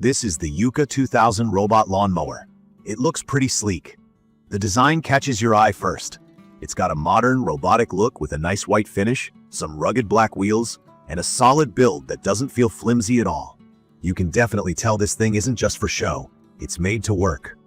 This is the YUKA 2000 Robot Lawn Mower. It looks pretty sleek. The design catches your eye first. It's got a modern, robotic look with a nice white finish, some rugged black wheels, and a solid build that doesn't feel flimsy at all. You can definitely tell this thing isn't just for show. It's made to work.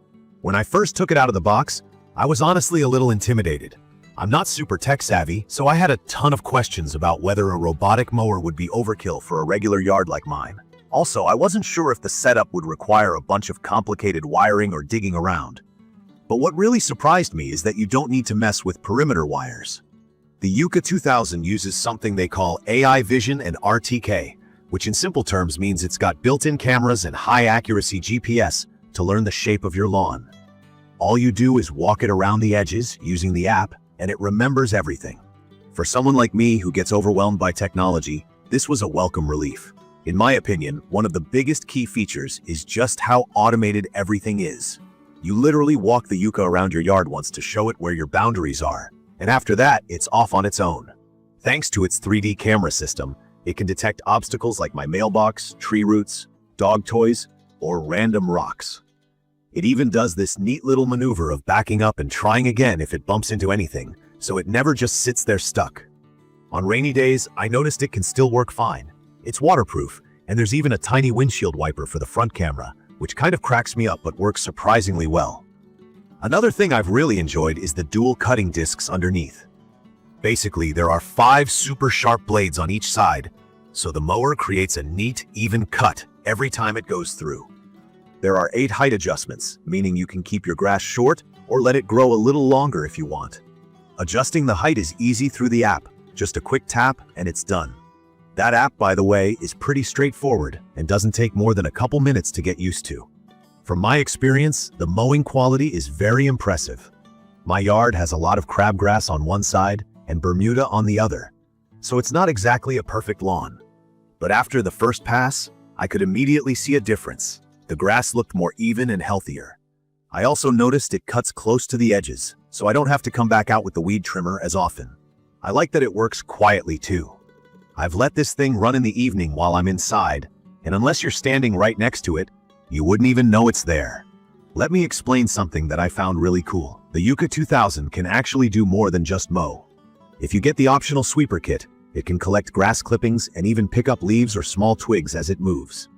When I first took it out of the box, I was honestly a little intimidated. I'm not super tech savvy, so I had a ton of questions about whether a robotic mower would be overkill for a regular yard like mine. Also, I wasn't sure if the setup would require a bunch of complicated wiring or digging around. But what really surprised me is that you don't need to mess with perimeter wires. The YUKA 2000 uses something they call AI Vision and RTK, which in simple terms means it's got built-in cameras and high-accuracy GPS to learn the shape of your lawn. All you do is walk it around the edges using the app, and it remembers everything. For someone like me who gets overwhelmed by technology, this was a welcome relief. In my opinion, one of the biggest key features is just how automated everything is. You literally walk the YUKA around your yard once to show it where your boundaries are, and after that, it's off on its own. Thanks to its 3D camera system, it can detect obstacles like my mailbox, tree roots, dog toys, or random rocks. It even does this neat little maneuver of backing up and trying again if it bumps into anything, so it never just sits there stuck. On rainy days, I noticed it can still work fine. It's waterproof, and there's even a tiny windshield wiper for the front camera, which kind of cracks me up but works surprisingly well. Another thing I've really enjoyed is the dual cutting discs underneath. Basically, there are 5 super sharp blades on each side, so the mower creates a neat, even cut every time it goes through. There are 8 height adjustments, meaning you can keep your grass short or let it grow a little longer if you want. Adjusting the height is easy through the app, just a quick tap and it's done. That app, by the way, is pretty straightforward and doesn't take more than a couple minutes to get used to. From my experience, the mowing quality is very impressive. My yard has a lot of crabgrass on one side and Bermuda on the other, so it's not exactly a perfect lawn. But after the first pass, I could immediately see a difference. The grass looked more even and healthier. I also noticed it cuts close to the edges, so I don't have to come back out with the weed trimmer as often. I like that it works quietly too. I've let this thing run in the evening while I'm inside, and unless you're standing right next to it, you wouldn't even know it's there. Let me explain something that I found really cool. The YUKA 2000 can actually do more than just mow. If you get the optional sweeper kit, it can collect grass clippings and even pick up leaves or small twigs as it moves.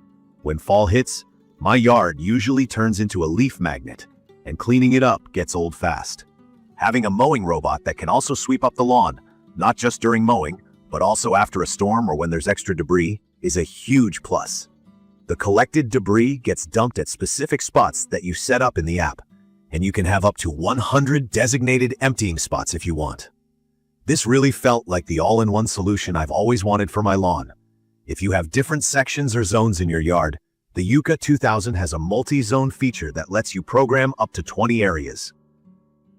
When fall hits, my yard usually turns into a leaf magnet, and cleaning it up gets old fast. Having a mowing robot that can also sweep up the lawn, not just during mowing, but also after a storm or when there's extra debris, is a huge plus. The collected debris gets dumped at specific spots that you set up in the app, and you can have up to 100 designated emptying spots if you want. This really felt like the all-in-one solution I've always wanted for my lawn. If you have different sections or zones in your yard, the YUKA 2000 has a multi-zone feature that lets you program up to 20 areas.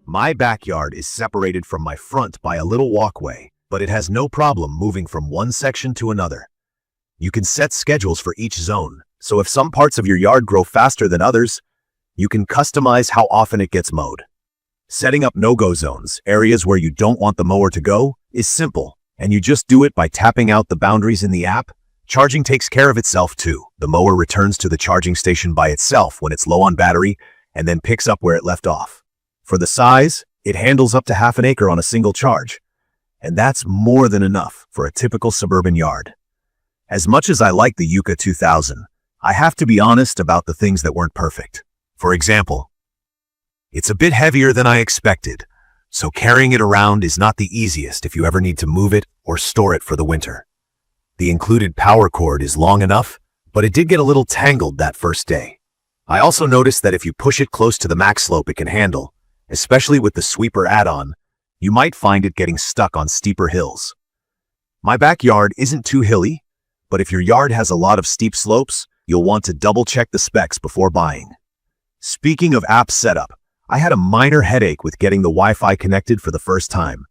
My backyard is separated from my front by a little walkway, but it has no problem moving from one section to another. You can set schedules for each zone, so if some parts of your yard grow faster than others, you can customize how often it gets mowed. Setting up no-go zones, areas where you don't want the mower to go, is simple, and you just do it by tapping out the boundaries in the app. Charging takes care of itself too. The mower returns to the charging station by itself when it's low on battery, and then picks up where it left off. For the size, it handles up to half an acre on a single charge. And that's more than enough for a typical suburban yard. As much as I like the YUKA 2000, I have to be honest about the things that weren't perfect. For example, it's a bit heavier than I expected, so carrying it around is not the easiest if you ever need to move it or store it for the winter. The included power cord is long enough, but it did get a little tangled that first day. I also noticed that if you push it close to the max slope it can handle, especially with the sweeper add-on, you might find it getting stuck on steeper hills. My backyard isn't too hilly, but if your yard has a lot of steep slopes, you'll want to double-check the specs before buying. Speaking of app setup, I had a minor headache with getting the Wi-Fi connected for the first time.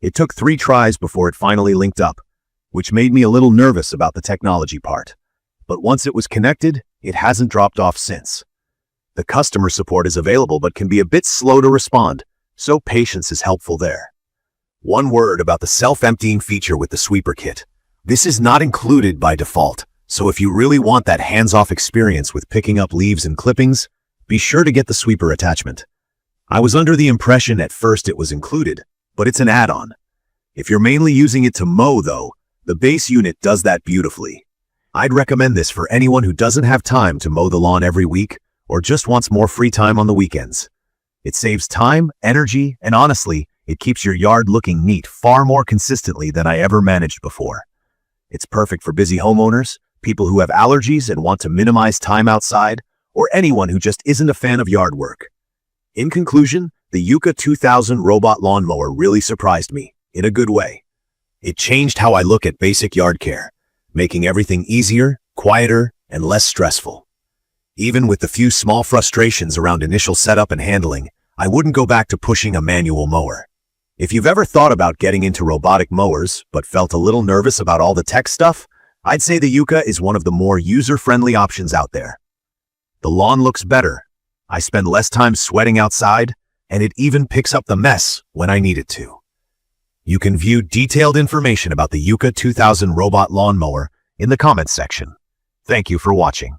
It took 3 tries before it finally linked up, which made me a little nervous about the technology part. But once it was connected, it hasn't dropped off since. The customer support is available but can be a bit slow to respond, so patience is helpful there. One word about the self-emptying feature with the sweeper kit. This is not included by default, So if you really want that hands-off experience with picking up leaves and clippings, be sure to get the sweeper attachment. I was under the impression at first it was included, but it's an add-on. If you're mainly using it to mow, though, the base unit does that beautifully. I'd recommend this for anyone who doesn't have time to mow the lawn every week or just wants more free time on the weekends. It saves time, energy, and honestly, it keeps your yard looking neat far more consistently than I ever managed before. It's perfect for busy homeowners, people who have allergies and want to minimize time outside, or anyone who just isn't a fan of yard work. In conclusion, the YUKA 2000 Robot Lawn Mower really surprised me, in a good way. It changed how I look at basic yard care, making everything easier, quieter, and less stressful. Even with the few small frustrations around initial setup and handling, I wouldn't go back to pushing a manual mower. If you've ever thought about getting into robotic mowers but felt a little nervous about all the tech stuff, I'd say the YUKA is one of the more user-friendly options out there. The lawn looks better, I spend less time sweating outside, and it even picks up the mess when I need it to. You can view detailed information about the YUKA 2000 Robot Lawn Mower in the comments section. Thank you for watching.